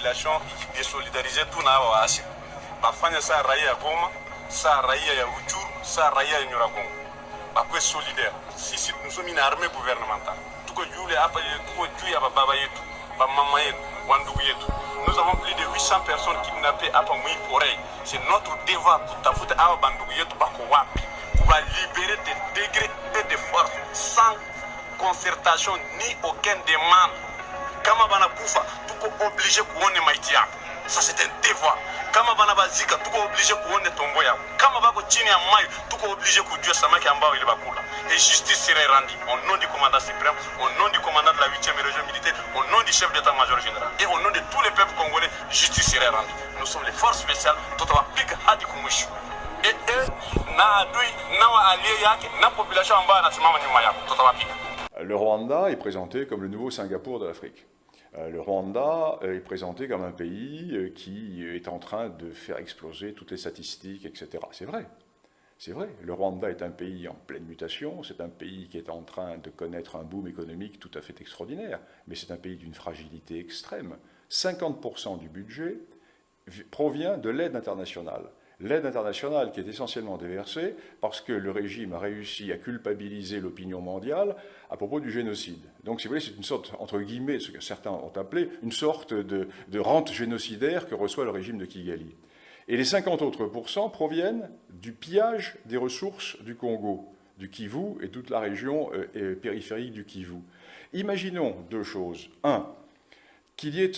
population désolidariser tout na waasi bafanya sa raia ya Goma, sa raia ya Ruchuru, sa raia ya Nyiragongo bakwe solidaire. Sisi nous sommes une armée gouvernementale, tuko jule hapa, tuko juu ya baba yetu, ba mama yetu, wandugu yetu. Nous avons plus de 800 personnes kidnappées hapa mwi forêt. C'est notre devoir kutafuta hawa bandugu yetu bako wapi, kuba libérer des degrés et de force sans concertation ni aucune demande. Kama bana kufa tuko obligé kuone maiti yako, ça c'est un devoir. Kama bana bazika tuko obligé kuone tombo yako. Kama bako chini ya maji tuko obligé kujua samaki ambao ile bakula. Et justice serait rendue au nom du commandant suprême, au nom du commandant de la 8e région militaire, au nom du chef d'état-major général et au nom de tous les peuples congolais. Justice serait rendue. Nous sommes les forces spéciales tutawapika hadi kumwisho. Et na adui na allié yake na population ambayo anasimama nyuma yako tutawapika. Le Rwanda est présenté comme le nouveau Singapour de l'Afrique. Le Rwanda est présenté comme un pays qui est en train de faire exploser toutes les statistiques, etc. C'est vrai. C'est vrai, le Rwanda est un pays en pleine mutation, c'est un pays qui est en train de connaître un boom économique tout à fait extraordinaire, mais c'est un pays d'une fragilité extrême. 50% du budget provient de l'aide internationale. L'aide internationale qui est essentiellement déversée parce que le régime a réussi à culpabiliser l'opinion mondiale à propos du génocide. Donc, si vous voulez, c'est une sorte, entre guillemets, ce que certains ont appelé, une sorte de rente génocidaire que reçoit le régime de Kigali. Et les 50 autres pourcents proviennent du pillage des ressources du Congo, du Kivu et toute la région périphérique du Kivu. Imaginons deux choses. Un, qu'il y ait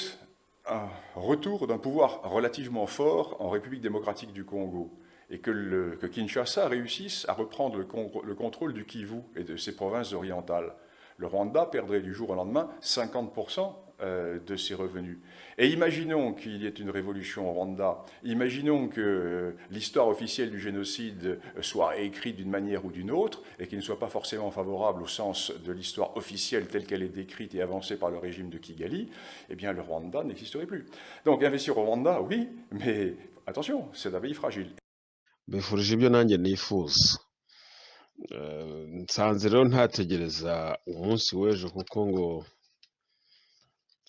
un retour d'un pouvoir relativement fort en République démocratique du Congo et que Kinshasa réussisse à reprendre le contrôle du Kivu et de ses provinces orientales. Le Rwanda perdrait du jour au lendemain 50% de ses revenus. Et imaginons qu'il y ait une révolution au Rwanda, imaginons que l'histoire officielle du génocide soit écrite d'une manière ou d'une autre, et qu'il ne soit pas forcément favorable au sens de l'histoire officielle telle qu'elle est décrite et avancée par le régime de Kigali, eh bien le Rwanda n'existerait plus. Donc investir au Rwanda, oui, mais attention, c'est un pays fragile. Bifurije ibyo nanjye nifuza. Nsanze rero ntategereza umunsi w'ejo kuko ngo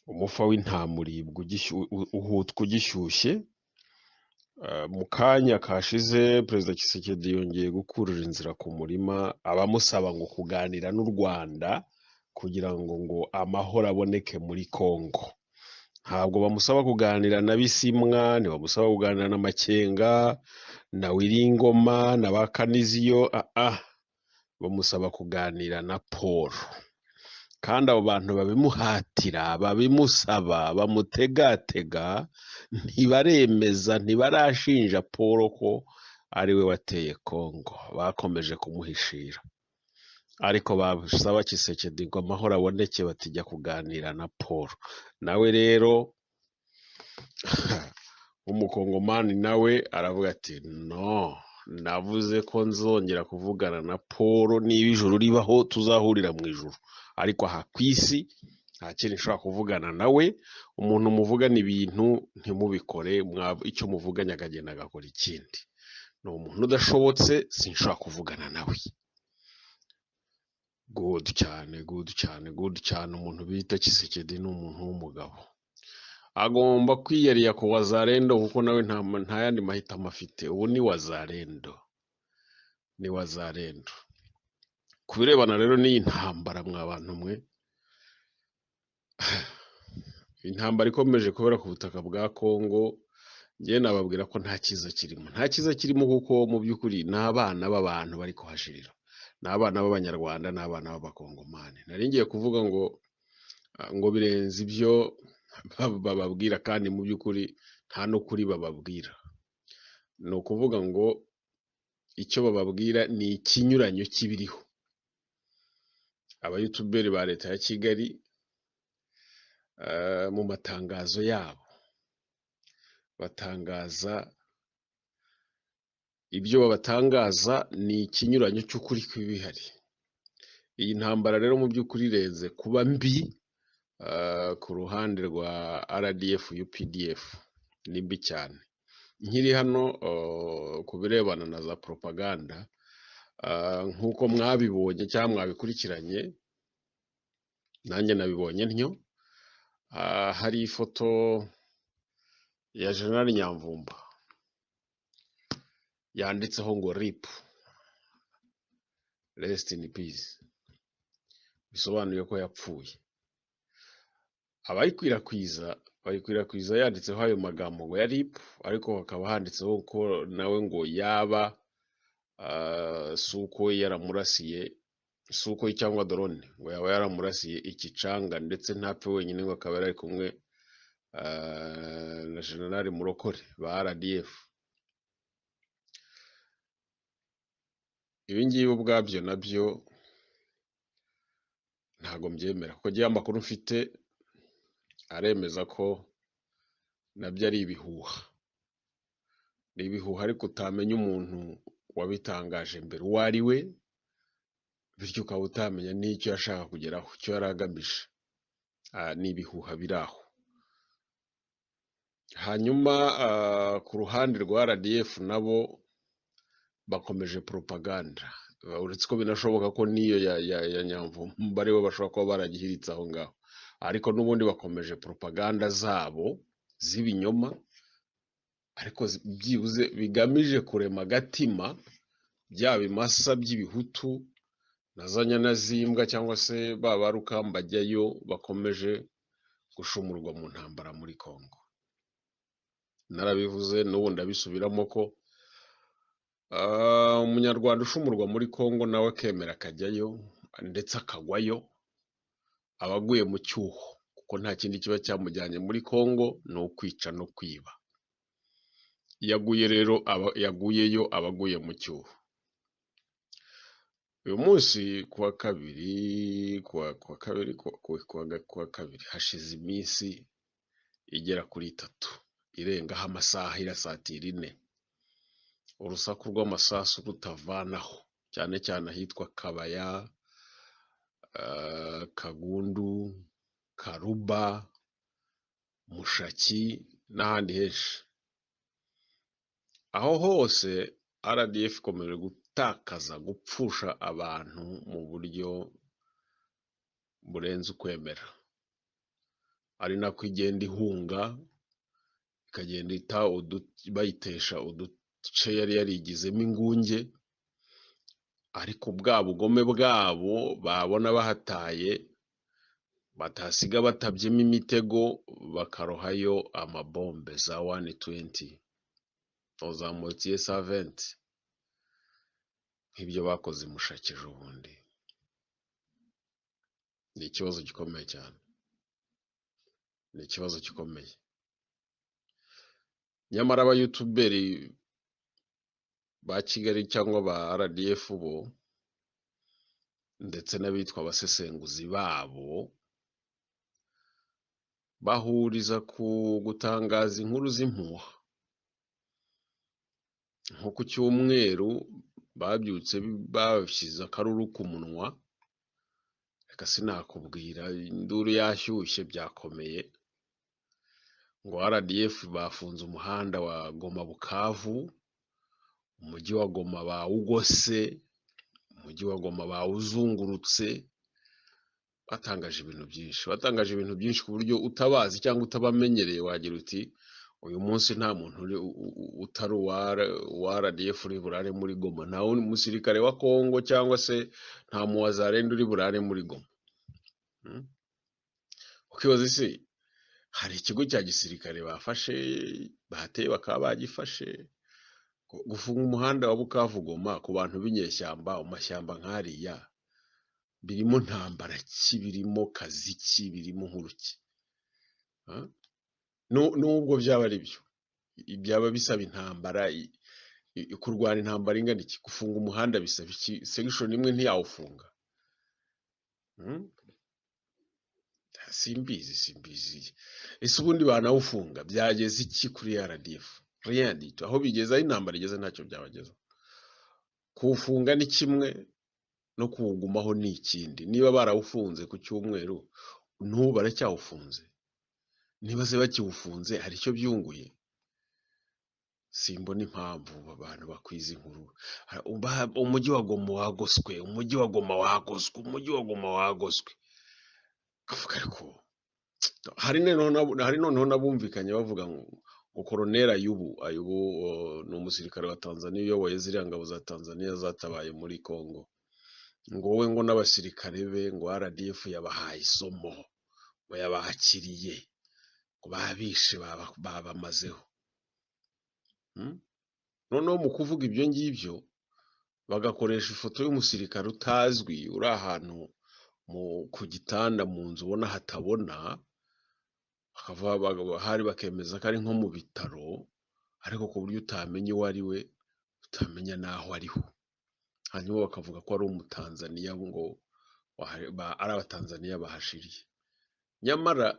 umufa w'intamuribwa uhutwa ugishyushye. Mu kanya kashize Perezida Tshisekedi yongeye gukurira inzira ku murima abamusaba ngo kuganira n'u Rwanda kugira ngo amahoro aboneke muri Kongo. Ntabwo bamusaba kuganira na Bisimwa, ntibamusaba kuganira na Makenga, na Wiringoma, na Bakaniziyo, bamusaba kuganira na Paul. Kandi abo bantu babimuhatira, babimusaba, bamutegatega, ntibaremeza, ntibarashinja Paul ko ari we wateye Kongo. Bakomeje kumuhishira. Ariko basaba Tshisekedi ngo amahoro aboneke batijya kuganira na Paul. Nawe rero umukongomani nawe aravuga ati no, navuze ko nzongera kuvugana na Paul niba ijuru ribaho tuzahurira mu ijuru, ariko aha ku isi nta kintu nshobora kuvugana nawe. Umuntu muvugana ibintu ntimubikore, icyo muvuganye akagenda agakora ikindi. Ni umuntu udashobotse, sinshobora kuvugana nawe. Good cyane. Umuntu bita Tshisekedi ni umuntu w'umugabo, agomba kwiyariya ku wazarendo kuko nawe nta yandi mahitamo afite. Ubu ni wazarendo, ku birebana rero n'iyi ntambara mwa bantu mwe. Intambara ikomeje kubera ku butaka bwa Kongo, njye nababwira ko nta cyiza kirimo kuko mu by'ukuri ni abana b'abantu bari kuhashirira, ni abana b'Abanyarwanda, ni abana b'Abakongomani. Nari ngiye kuvuga ngo birenze ibyo bababwira, kandi mu by'ukuri nta n'ukuri bababwira. Ni ukuvuga ngo icyo bababwira ni ikinyuranyo kibiriho. Abayutuberi ba leta ya Kigali mu matangazo yabo batangaza ibyo babatangaza ni ikinyuranyo cy'ukuri kw'ibihari. Iyi ntambara rero mu by'ukuri irenze kuba mbi ku ruhande rwa RDF UPDF, ni mbi cyane. Nkiri hano ku birebana na za propaganda, nk'uko mwabibonye cyangwa mwabikurikiranye, nanjye nabibonye ntyo. Hari ifoto ya General Nyamvumba yanditseho ngo RIP, rest in peace, bisobanuye ko yapfuye. Bayikwirakwiza yanditseho ayo magambo ngo ya RIP, ariko hakaba handitseho ko nawe ngo yaba Sukhoi yaramurasiye, Sukhoi cyangwa drone ngo yaba yaramurasiye ikicanga, ndetse ntapfe wenyine, ngo akaba yari kumwe na General Murokore ba RDF. Ibi ngibi ubwabyo nabyo ntago mbyemera, kuko gihe amakuru mfite aremeza ko nabyo ari ibihuha. Ni ibihuha, ariko utamenya umuntu wabitangaje mbere uwo ari we, bityo ukaba utamenya n'icyo yashaka kugeraho, icyo yari agamije. Ni ibihuha biri aho. Hanyuma ku ruhande rwa RDF nabo bakomeje propaganda, uretse ko binashoboka ko n'iyo ya Nyamvumba aribo bashobora kuba baragihiritse aho ngaho, ariko n'ubundi bakomeje propaganda zabo z'ibinyoma, ariko byibuze bigamije kurema agatima bya bimasa by'ibihutu na za nyana z'imbwa cyangwa se ba Rukambajyayo bakomeje gushumurwa mu ntambara muri Congo. Narabivuze n'ubu ndabisubiramo ko umunyarwanda ushumurwa muri Congo nawe akemera akajyayo ndetse akagwayo, aba aguye mu cyuho, kuko nta kindi kiba cyamujyanye muri Congo, ni ukwica no kwiba. Iyo aguye rero yaguyeyo aba aguye mu cyuho. Uyu munsi kuwa kabiri hashize iminsi igera kuri 3 irengaho amasaha, irasatira 4, urusaku rw'amasasu rutavanaho, cyane cyane ahitwa Kabaya, Kagundu, Karuba, Mushaki n'ahandi henshi. Aho hose RDF ikomeje gutakaza, gupfusha abantu mu buryo burenze ukwemera, ari nako igenda ihunga, ikagenda bayitesha uduce yari yarigizemo ingunge, ariko bwa bugome bwabo babona bahataye batasiga batabyemo imitego, bakarohayo amabombe za 120 za Mortier 120, nk'ibyo bakoze Mushaki ejobundi. Ni ikibazo gikomeye cyane, ni ikibazo gikomeye. Nyamara abayutuberi ba Kigali cyangwa ba RDF bo, ndetse n'abitwa abasesenguzi babo, bahuriza ku gutangaza inkuru z'impuha. Nko ku cyumweru babyutse bashyize akaruru ku munwa, reka sinakubwira, induru yashyushye byakomeye, ngo RDF bafunze umuhanda wa Goma Bukavu, umujyi wa Goma bawugose, umujyi wa Goma bawuzungurutse. Batangaje ibintu byinshi ku buryo utabazi cyangwa utabamenyereye wagira uti uyu munsi nta muntu utari uwa RDF uri burare muri Goma, nta musirikare wa Congo cyangwa se nta muwazarenda uri burare muri Goma. Ukibaza isi, hari ikigo cya gisirikare bafashe, bahateye bakaba bagifashe, gufunga umuhanda wa Bukavu Goma ku bantu b'inyeshyamba, mu mashyamba nk'ariya, birimo ntambara ki, birimo kazi ki, birimo nkuru ki? Nubwo byaba ari byo, byaba bisaba intambara, kurwana intambara ingana iki? Gufunga umuhanda bisaba iki? Section imwe ntiyawufunga? Simbizi. Ese ubundi banawufunga byageze iki kuri RDF? Rien du tout. Aho bigeze, aho intambara igeze ntacyo byabageza. Kuwufunga ni kimwe, no kuwugumaho ni ikindi. Niba barawufunze ku cyumweru, n'ubu baracyawufunze. Niba se bakiwufunze hari icyo byunguye? Simbona impamvu abantu bakwiza inkuru. Umujyi wa Goma wagoswe, umujyi wa Goma wagoswe, umujyi wa Goma wagoswe. Kavuga ariko hari noneho nabumvikanye bavuga ngo Colonel Ayubu ni umusirikare wa Tanzania uyoboye ziriya ngabo za Tanzania zatabaye muri Congo, ngo we ngo n'abasirikare be ngo RDF yabahaye isomo, ngo yabakiriye, ngo babishe babamazeho. Noneho mu kuvuga ibyo ngibyo bagakoresha ifoto y'umusirikare utazwi uri ahantu ku gitanda mu nzu ubona hatabona, hari bakemeza ko ari nko mu bitaro, ariko ku buryo utamenya uwo ari we, utamenya n'aho ariho. Hanyuma bakavuga ko ari umutanzaniya, ngo ari abatanzaniya bahashiriye, nyamara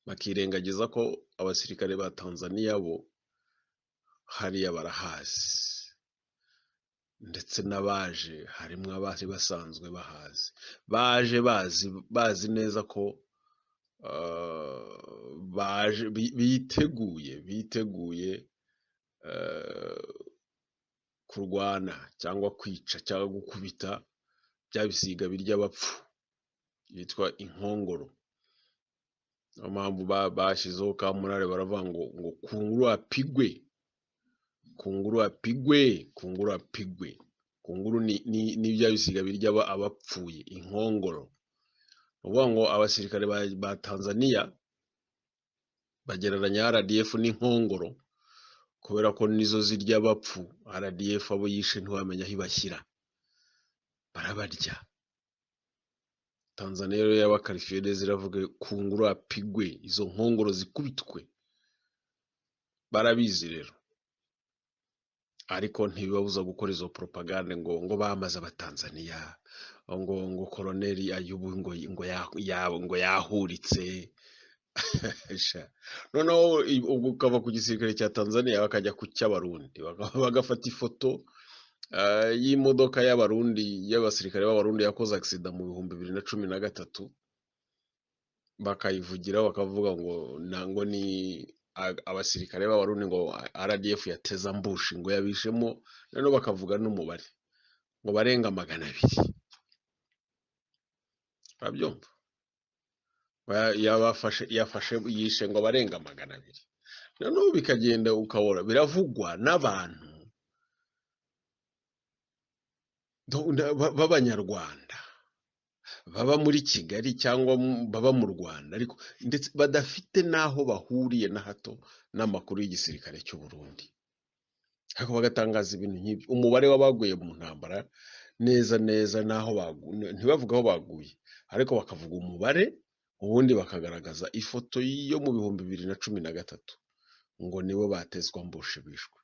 bakirengagiza ko abasirikare ba Tanzaniya bo hariya barahazi, ndetse n'abaje harimo abari basanzwe bahazi, baje bazi neza ko baje biteguye kurwana cyangwa kwica cyangwa gukubita bya bisiga birya abapfu yitwa inkongoro. Niyo mpamvu bashyizeho Kamurare baravuga ngo kunguru apigwe, kunguru apigwe, kunguru apigwe. Kunguru ni bya bisiga birya abapfuye, inkongoro. Uvuga ngo abasirikare ba Tanzania bagereranya RDF n'inkongoro kubera ko nizo zirya abapfu, RDF abo yishe ntiwamenya aho ibashyira, barabarya. Tanzania rero yabakarifiye neza iravuga kunguru apigwe, izo nkongoro zikubitwe. Barabizi rero, ariko ntibibabuza gukora izo propagande ngo bamaze abatanzaniya, ngo Colonel Ayubu ngo yahuritse. Noneho ubwo ukava ku gisirikare cya Tanzania bakajya ku cy'abarundi, bagafata ifoto y'imodoka y'abasirikare b'abarundi yakoze accident mu 2013, bakayivugira bakavuga ngo ni abasirikare b'abarundi, ngo RDF yateza ambushi, ngo yabishemo, noneho bakavuga n'umubare ngo barenga 200. Urabyumva? yafashe yishe ngo barenga 200. Noneho bikagenda ukabona biravugwa n'abantu b'abanyarwanda baba muri Kigali cyangwa baba mu Rwanda, ariko ndetse badafite n'aho bahuriye na hato n'amakuru y'igisirikare cy'u Burundi, ariko bagatangaza ibintu nk'ibyo, umubare w'abaguye mu ntambara neza n'aho ntibavuga aho baguye, ariko bakavuga umubare, ubundi bakagaragaza ifoto yo mu 2013 ngo nibo batezwa ambushi bishwe.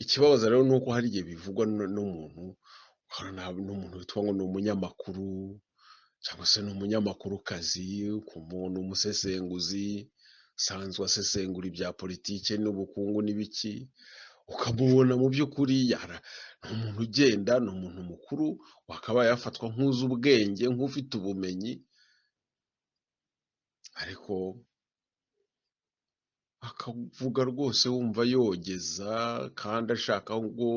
Ikibabaza rero nuko hari igihe bivugwa n'umuntu witwa ngo ni umunyamakuru cyangwa se ni umunyamakurukazi, ku muntu umusesenguzi usanzwe asesengura ibya politike n'ubukungu n'ibiki, ukamubona mu by'ukuri ni umuntu ugenda, ni umuntu mukuru wakabaye yafatwa nk'uzi ubwenge, nk'ufite ubumenyi, ariko akavuga rwose wumva yogeza kandi ashaka ngo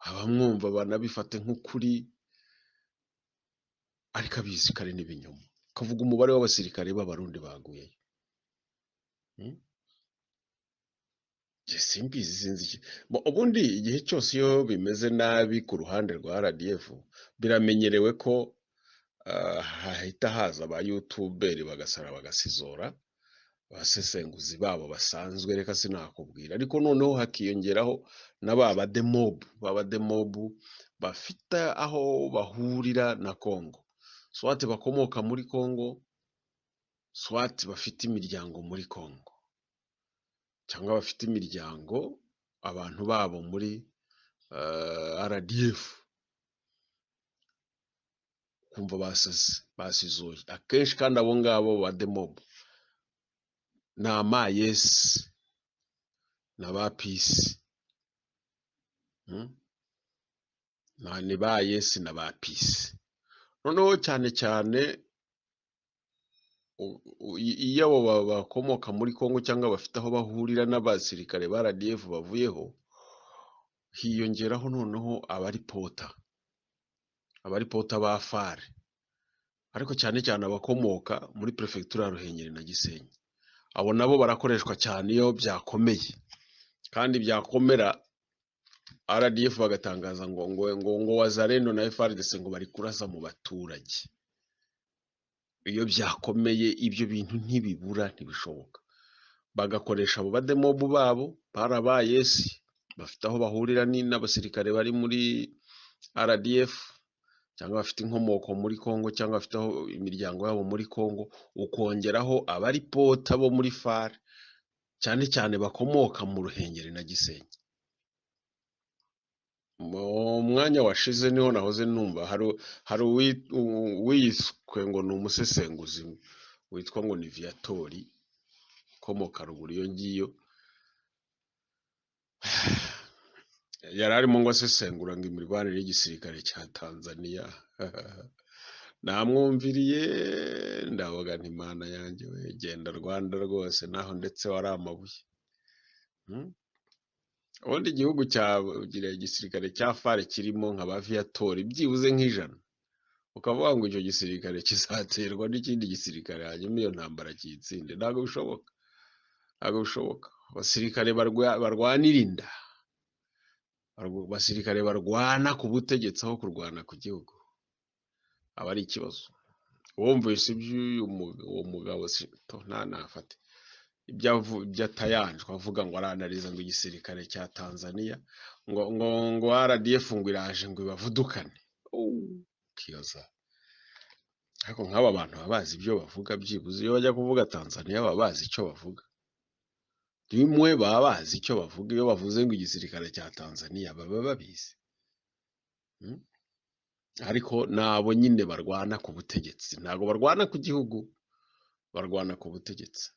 abamwumva banabifate nk'ukuri, ariko abizi kare n'ibinyoma. Akavuga umubare w'abasirikare b'abarundi baguyeyo. Simbizi, sinzi iki. Ubundi igihe cyose iyo bimeze nabi ku ruhande rwa RDF biramenyerewe ko hahita haza ba YouTuberi bagasara bagasizora abasesenguzi babo basanzwe, reka sinakubwira, ariko noneho hakiyongeraho na babademobu bafite aho bahurira na Congo, swati bakomoka muri Congo, swati bafite imiryango muri Congo, cyangwa bafite imiryango abantu babo muri RDF, kumva basizuye akenshi. Kandi abo ngabo bademobu ni amayesi na ba pisi, ni ba yesi na ba pisi. Noneho cyane iyo abo bakomoka muri Congo cyangwa bafite aho bahurira n'abasirikare ba RDF bavuyeho, hiyongeraho noneho abaripota ba fare, ariko cyane abakomoka muri prefecture ya Ruhengeri na Gisenyi. abo nabo barakoreshwa cyane iyo byakomeye, kandi byakomera RDF bagatangaza ngo Wazalendo na FARDC ngo bari kurasa mu baturage. Iyo byakomeye ibyo bintu ntibibura, ntibishoboka. Bagakoresha abo bademobu babo barabaye bafite aho bahurira n'abasirikare bari muri RDF, cyangwa bafite inkomoko muri Congo, cyangwa bafite aho imiryango yabo muri Congo, ukongeraho abaripota bo muri FAR cyane cyane bakomoka mu Ruhengeri na Gisenyi. Mu mwanya washize niho nahoze numva hari uwiswe ngo ni umusesenguzi witwa ngo ni Viatori ukomoka ruguru iyo ngiyo, yari arimo ngo asesengura ngo imirwanire y'igisirikare cya Tanzania. Namwumviriye ndavuga nti Mana yanjye we, genda Rwanda rwose naho ndetse wari amabuye. Ubundi igihugu cyagira igisirikare cya FAR kirimo nka ba Viatori byibuze nk'ijana, ukavuga ngo icyo gisirikare kizaterwa n'ikindi gisirikare hanyuma iyo ntambara kiyitsinde. Ntabwo bishoboka, ntabwo bishoboka. Abasirikare barwanira inda, abasirikare barwana ku butegetsi aho kurwana ku gihugu, aba ari ikibazo. Wumvise iby'uwo mugabo ntanafate ibyo atayanjwe avuga ngo aranariza ngo igisirikare cya Tanzania ngo RDF ngo iraje ngo ibavudukane. Kiyoza. Ariko nk'aba bantu baba bazi ibyo bavuga, byibuze iyo bajya kuvuga Tanzania baba bazi icyo bavuga. Rimwe baba bazi icyo bavuga, iyo bavuze ngo igisirikare cya Tanzania baba babizi. Ariko nabo nyine barwana ku butegetsi, ntabwo barwana ku gihugu, barwana ku butegetsi.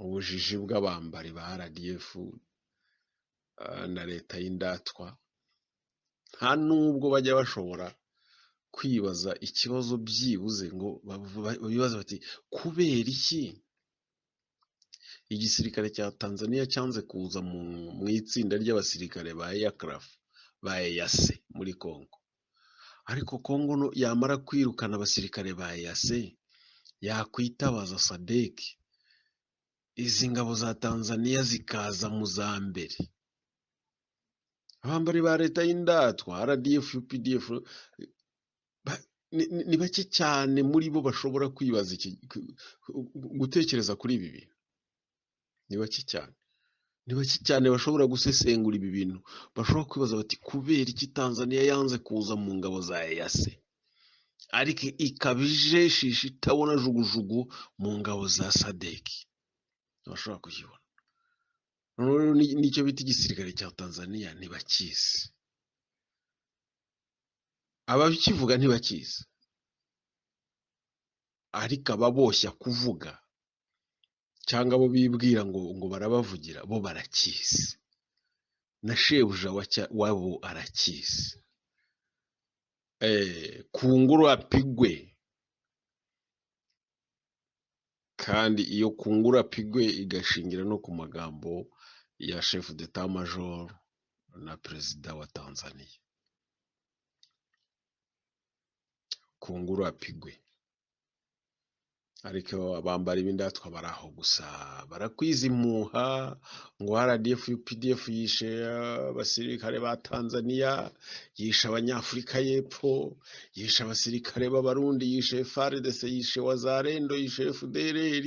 Ubujiji bw'abambari ba RDF na leta y'indatwa, nta nubwo bajya bashobora kwibaza ikibazo byibuze ngo bibaza bati kubera iki igisirikare cya Tanzania cyanze kuza mu itsinda ry'abasirikare ba EACRF ba EAC muri Congo, ariko Congo yamara kwirukana abasirikare ba EAC yakwitabaza SADC, izi ngabo za Tanzania zikaza mu za mbere. Abambari ba leta y'indatwa RDF UPDF ni bake cyane muri bo bashobora kwibaza gutekereza kuri ibi bintu. Ni bake cyane, ni bake cyane bashobora gusesengura ibi bintu, bashobora kwibaza bati kubera iki Tanzania yanze kuza mu ngabo za EAC ariko ikaba ijeshisha itabona jugujugu mu ngabo za SADC. Bashobora kukibona. Nicyo bita igisirikare cya Tanzania ntibakizi, ababikivuga ntibakizi, ariko ababoshya kuvuga cyangwa abo bibwira ngo barabavugira bo barakizi, na shebuja wabo arakizi. Kunguru apigwe, kandi iyo kunguru apigwe igashingira no ku magambo ya chef d'état major na perezida wa Tanzania. Kunguru apigwe. Ariko abambari b'indatwa baraho gusa barakwizimuha ngo RDF UPDF yishe abasirikare ba Tanzania, yishe abanyafurika y'Epfo, yishe abasirikare b'Abarundi, yishe FARDC, yishe Wazalendo, yishe FDLR.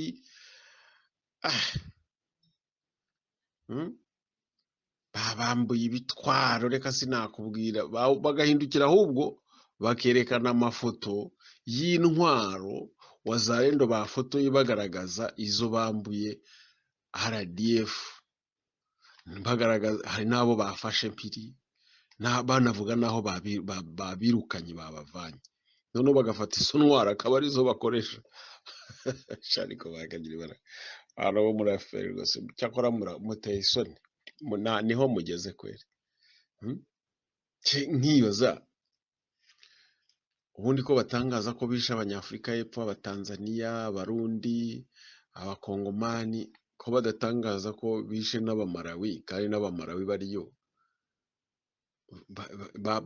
Babambuye ibitwaro, reka sinakubwira, bagahindukira ahubwo bakerekana amafoto y'intwaro Wazalendo bafotoye bagaragaza izo bambuye RDF, bagaragaza hari nabo bafashe mpiri, banavuga naho babirukanye babavanye, noneho bagafata izo ntwaro akaba arizo bakoresha. Ariko bakagira ibara abo muri aferi rwose, cyakora muteye isoni, niho mugeze kweri. Nkiyoza ubundi ko batangaza ko bishe abanyafurika y'Epfo, abatanzania, abarundi, abakongomani, ko badatangaza ko bishe n'abamarawi, kandi n'abamarawi bariyo,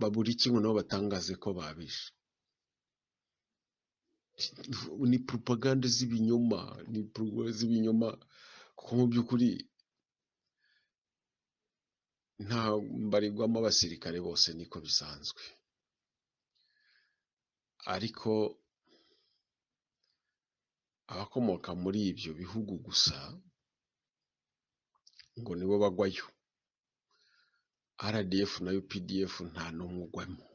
babura iki ngo nabo batangaze ko babishe? ni propaganda z'ibinyoma, ni propaganda z'ibinyoma, kuko mu by'ukuri nta mbarirwamo abasirikare bose niko bisanzwe, ariko abakomoka muri ibyo bihugu gusa ngo nibo bagwayo. RDF na UPDF nta n'umwe ugwamo.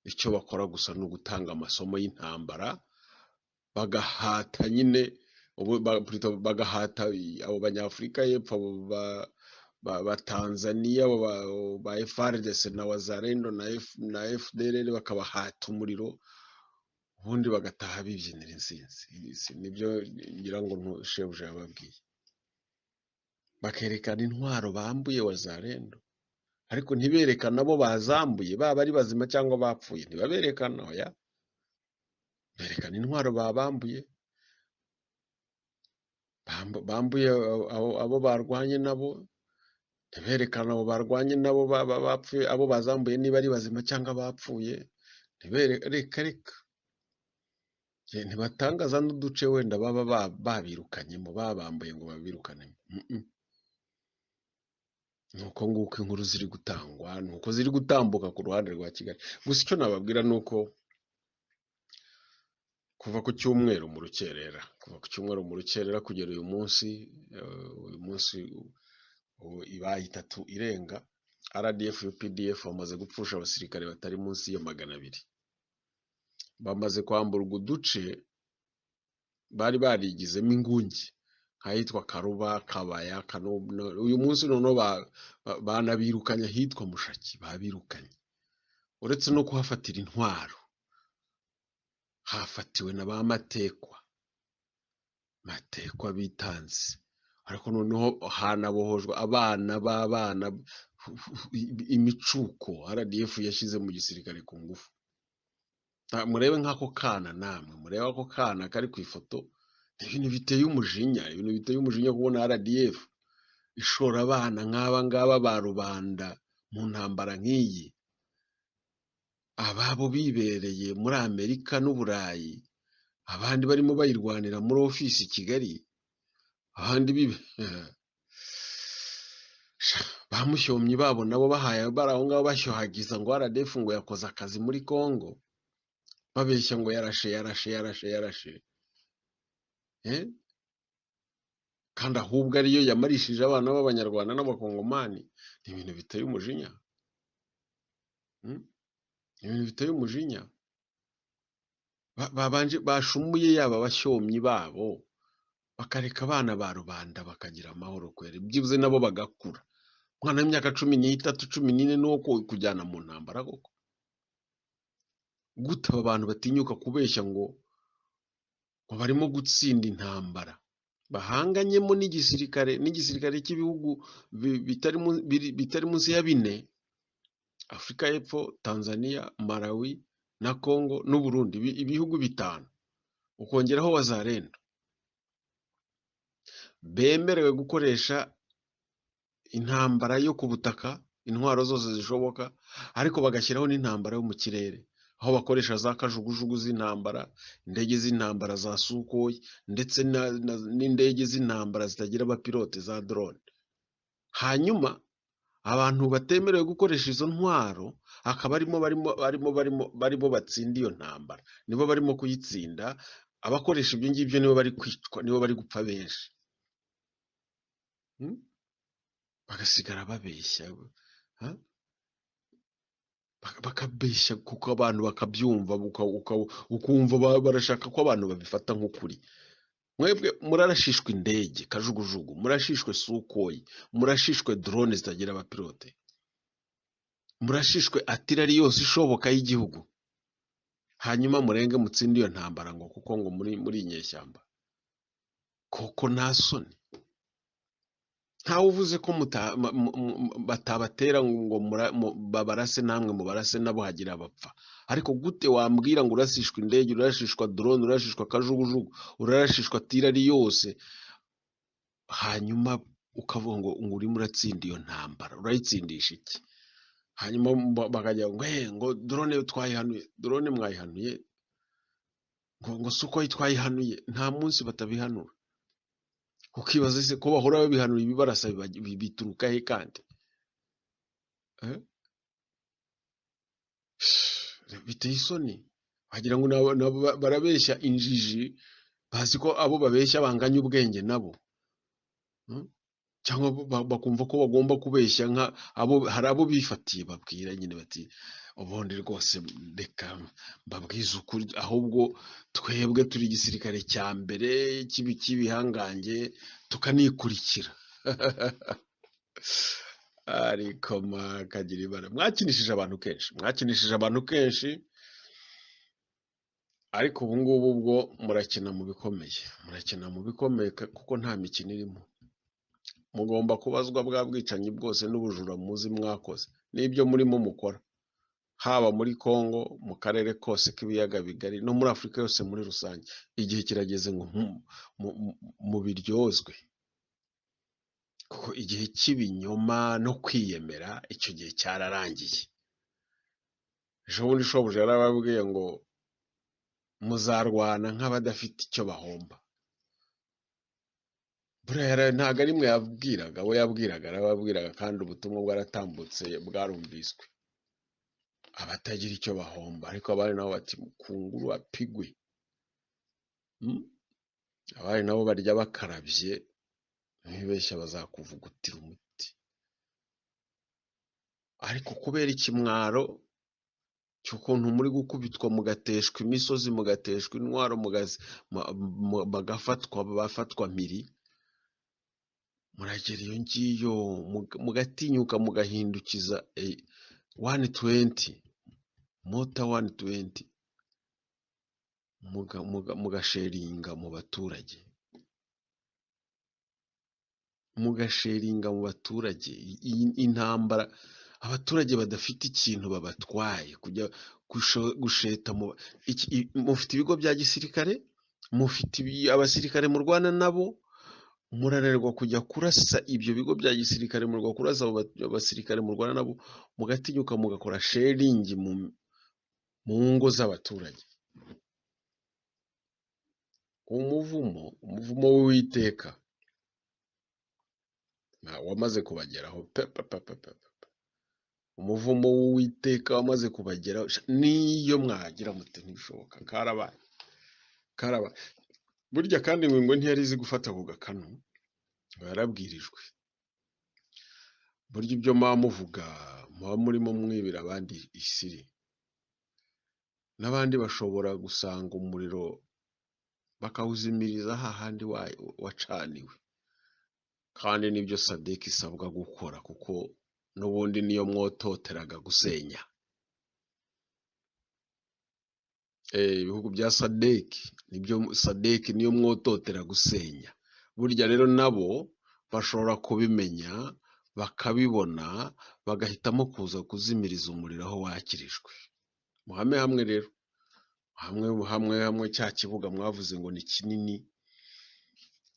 Icyo bakora gusa ni ugutanga amasomo y'intambara, bagahata nyine bagahata abo banyafurika y'epfo, abo ba Tanzania, abo ba FARDC na Wazalendo na FDLR, bakabahata umuriro, ubundi bagataha bibyinira intsinzi. Nibyo ngira ngo shebuja yababwiye, bakerekana intwaro bambuye Wazalendo, ariko ntiberekana abo bazambuye, baba ari bazima cyangwa bapfuye, ntibaberekana. Oya, berekana intwaro babambuye, bambuye abo barwanye nabo, ntiberekana abo barwanye nabo bapfuye, abo bazambuye niba ari bazima cyangwa bapfuye, reka ntibatangaza n'uduce wenda baba babirukanyemo, babambuye ngo babirukanemo. Nuko nguko inkuru ziri gutangwa, nuko ziri gutambuka ku ruhande rwa Kigali. Gusa icyo nababwira ni uko kuva ku cyumweru mu rukerera kugera uyu munsi ibaye 3 irenga, RDF UPDF bamaze gupfusha abasirikare batari munsi ya 200. Bamaze kwamburwa uduce bari barigizemo ingungi, ahitwa Karuba, Kabaya, uyu munsi noneho banabirukanye ahitwa Mushaki, babirukanye. Uretse no kuhafatira intwaro, hafatiwe na ba matekwa bitanze, ariko noneho hanabohojwe abana b'abana, imicuko RDF yashyize mu gisirikare ku ngufu. Murebe nk'ako kana, namwe murebe ako kana kari ku ifoto, ibintu biteye umujinya, kubona RDF ishora abana nk'aba ngaba ba rubanda mu ntambara nk'iyi, ababo bibereye muri Amerika n'Uburayi, abandi barimo bayirwanira muri ofisi i Kigali, abandi bamushyomyi babo nabo bahaye bari aho ngaho bashyuhagiza ngo RDF ngo yakoze akazi muri Congo, babeshya ngo yarashe, kandi ahubwo ariyo yamarishije abana b'Abanyarwanda n'Abakongomani. Ni ibintu biteye umujinya, babanje bashumuye yaba abashyomyi babo, bakareka abana ba rubanda bakagira amahoro kwera, byibuze nabo bagakura. Umwana w'imyaka 13, 14 nuwo kujyana mu ntambara koko? Gute aba bantu batinyuka kubeshya ngo barimo gutsinda intambara bahanganyemo n'igisirikare cy'ibihugu bitari munsi ya 4: Afurika y'Epfo, Tanzania, Malawi na Congo n'u Burundi, ibihugu 5, ukongeraho Wazalendo, bemerewe gukoresha intambara yo ku butaka, intwaro zose zishoboka, ariko bagashyiraho n'intambara yo mu kirere, aho bakoresha za kajugujugu z'intambara, indege z'intambara za Sukhoi, ndetse n'indege z'intambara zitagira abapilote za drone. Hanyuma abantu batemerewe gukoresha izo ntwaro akaba barimo batsinda iyo ntambara, nibo barimo kuyitsinda. Abakoresha ibyo ngibyo nibo bari kwicwa, nibo bari gupfa benshi, bagasigara babeshya, bakabeshya kuko abantu bakabyumva, ukumva barashaka ko abantu babifata nk'ukuri. Mwebwe murarashishwe indege kajugujugu, murashishwe Sukhoi, murashishwe drone zitagira abapilote, murashishwe atirari yose ishoboka y'igihugu, hanyuma murenge mutsinde iyo ntambara ngo kuko ngo muri inyeshyamba. Koko nta soni. Ntawe uvuze ko batabatera ngo babarase, namwe mubarase nabo hagira abapfa. Ariko gute wambwira ngo urasishwa indege, urashishwa drone, urashishwa kajugujugu, urashishwa tirari yose, hanyuma ukavuga ngo urimo uratsinda iyo ntambara? Urayitsindisha iki? hanyuma bakajya ngo drone twayihanuye, drone mwayihanuye, ngo Sukhoi twayihanuye, nta munsi batabihanura. Ukibaza se ko bahora babihanura ibibarasa bituruka he kandi? Biteye isoni, wagira ngo barabeshya injiji, bazi ko abo babeshya banganya ubwenge nabo, cyangwa bakumva ko bagomba kubeshya hari abo bifatiye babwira nyine bati ubundi rwose reka mbabwize ukuri, ahubwo twebwe turi igisirikare cya mbere cy'ibihangange tukanikurikira. Ariko makagira ibara, mwakinishije abantu kenshi, ariko ubu ngubu bwo murakina mu bikomeye kuko nta mikino irimo. Mugomba kubazwa bwa bwicanyi bwose n'ubujura muzi mwakoze n'ibyo murimo mukora, haba muri Kongo, mu karere kose k'ibiyaga bigari, no muri Afurika yose muri rusange. Igihe kirageze ngo mubiryozwe, kuko igihe cy'ibinyoma no kwiyemera icyo gihe cyararangiye. Ejo bundi shobuja yarababwiye ngo muzarwana nk'abadafite icyo bahomba. Buriya ntabwo ari mwe yabwiraga, we arababwiraga, kandi ubutumwa bwaratambutse bwarumviswe. Abatagira icyo bahomba, ariko abari nabo bati mukunguru apigwe. Abari nabo barya bakarabye, ntibeshya bazakuvugutira umuti. Ariko kubera ikimwaro cy'ukuntu muri gukubitwa, mugateshwa imisozi, mugateshwa intwaro, bafatwa mpiri, muragera iyo ngiyo mugatinyuka mugahindukiza 120 mota 120 mugasheringa mu baturage, intambara, abaturage badafite ikintu babatwaye, kujya gusheta. Mufite ibigo bya gisirikare, mufite abasirikare mu Rwanda, nabo murananirwa kujya kurasa ibyo bigo bya gisirikare, murananirwa kurasa abasirikare mu Rwanda, nabo mugatinyuka mugakora sheringi mu ngo z'abaturage. Umuvumo w'Uwiteka wamaze kubageraho, umuvumo w'Uwiteka wamaze kubageraho. Niyo mwagira muti ntibishoboka, karabaye. Burya kandi ngo ntiyari izi gufata ku gakanu, yarabwirijwe. Burya ibyo muvuga muba murimo mwibira abandi isiri, n'abandi bashobora gusanga umuriro bakawuzimiriza hahandi wacaniwe. Kandi nibyo SADC isabwa gukora, kuko n'ubundi niyo mwototeraga gusenya. Ibihugu bya SADC niyo mwototera gusenya. Burya rero nabo bashobora kubimenya, bakabibona, bagahitamo kuza kuzimiriza umuriro aho wakirijwe. Muhame hamwe rero, hamwe cya kibuga mwavuze ngo ni kinini,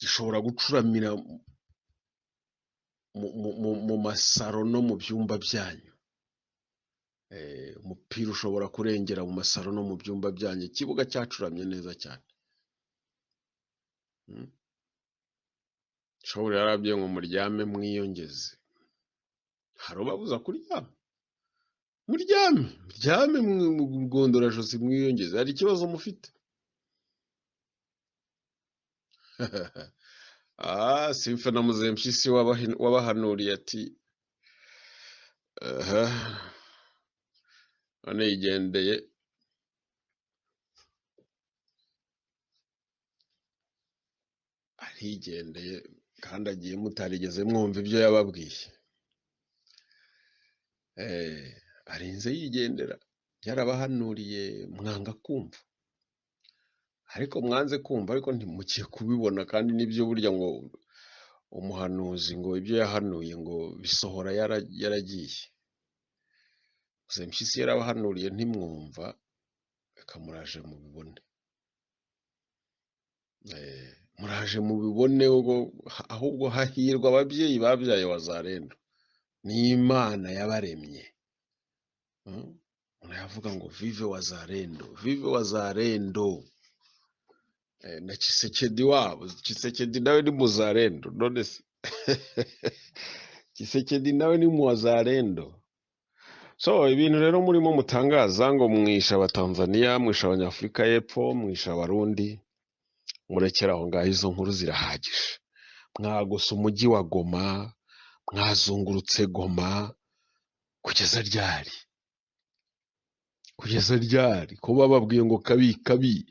gishobora gucuramira mu masaro no mu byumba byanyu. Umupira ushobora kurengera mu masaro no mu byumba byanyu, ikibuga cyacuramye neza cyane. Shobora yarabwiye ngo muryame mwiyongeze, hari ubabuza kuryama? Muryame mu rwondora-josi mwiyongeze, hari ikibazo mufite? Simfa na Muzempyisi wabahanuriye ati none yigendeye. Arigendeye kandi agiye mutarigeze mwumva ibyo yababwiye. Arinze yigendera, yarabahanuriye mwanga kumva. Ariko mwanze kumva, ariko ntimukiye kubibona. Kandi nibyo burya ngo umuhanuzi ngo ibyo yahanuye ngo bisohora yaragiye. Muzempyisi yarabahanuriye ntimwumva, reka muraje mubibone. Muraje mubibone, ahubwo hahirwa ababyeyi babyaye Wazalendo. Ni Imana yabaremye, Unayavuga ngo vive wazalendo. Na Tshisekedi wabo, Tshisekedi nawe ni muzalendo, none se Tshisekedi nawe ni muzalendo. So ibintu rero murimo mutangaza ngo mwisha abatanzania, mwisha abanyafurika y'epfo, mwisha abarundi, murekera aho ngaho, izo nkuru zirahagije. Mwagose umujyi wa Goma, mwazungurutse Goma, kugeza ryari ko bababwiye ngo kabi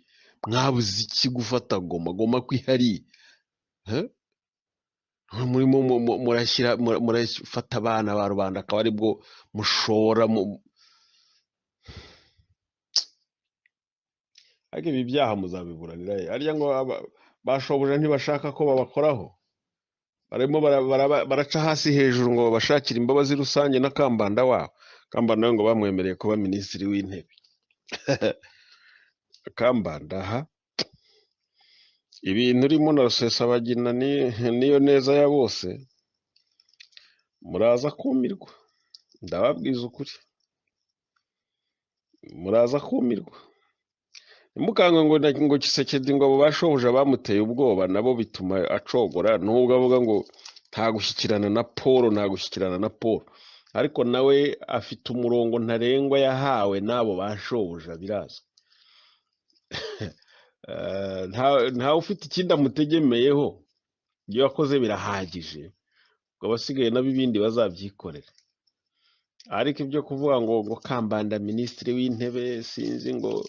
mwabuze iki gufata Goma kwihari murimo murafata abana ba rubanda akaba aribwo mushora ariko ibi byaha muzabiburanira arya ngo bashoboje ntibashaka ko babakoraho, barimo baraca hasi hejuru ngo babashakire imbabazi rusange na Kambanda wabo. Kambanda ngo bamwemereye kuba minisitiri w'intebe. Kambanda ibintu urimo na Rusesabagina niyo neza ya bose, muraza kumirwa, ndababwiza ukuri, muraza kumirwa. Nimukanga ngo Tshisekedi ngo abo bashoboje bamuteye ubwoba nabo bituma acogora, nubwo avuga ngo nta gushyikirana na Paul, ariko nawe afite umurongo ntarengwa yahawe n'abo bashoboje biraza. Nta ufite ikindi amutegemeyeho, ibyo yakoze birahagije, ngo abasigaye nabo ibindi bazabyikorera. Ariko ibyo kuvuga ngo Kambanda minisitiri w'intebe, sinzi ngo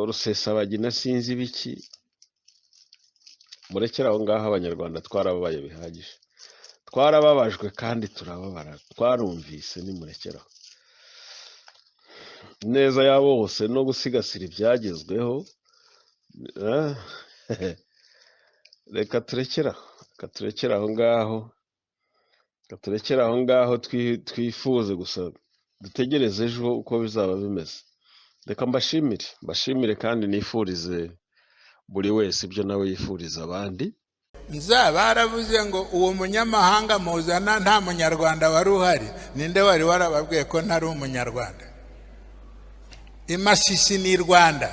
Rusesabagina sinzi biki, murekera aho ngaho. Abanyarwanda twarababaye bihagije, twarababajwe kandi turababara, twarumvise, nimurekeraho. Neza ya bose no gusigasira ibyagezweho, reka turekera aho ngaho, twifuze gusa, dutegereze ejo uko bizaba bimeze. Reka mbashimire kandi nifurize buri wese ibyo nawe yifuriza abandi. Baravuze ngo uwo munyamahanga muzana nta munyarwanda wari uhari. Ninde wari warababwiye ko ntari umunyarwanda? Imasisi ni Rwanda,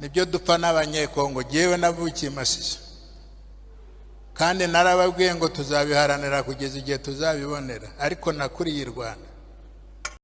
nibyo dupfa n'abanyekongo. Jewe navukiye Masisi kandi narababwiye ngo tuzabiharanira kugeza igihe tuzabibonera, ariko nakuriye Rwanda.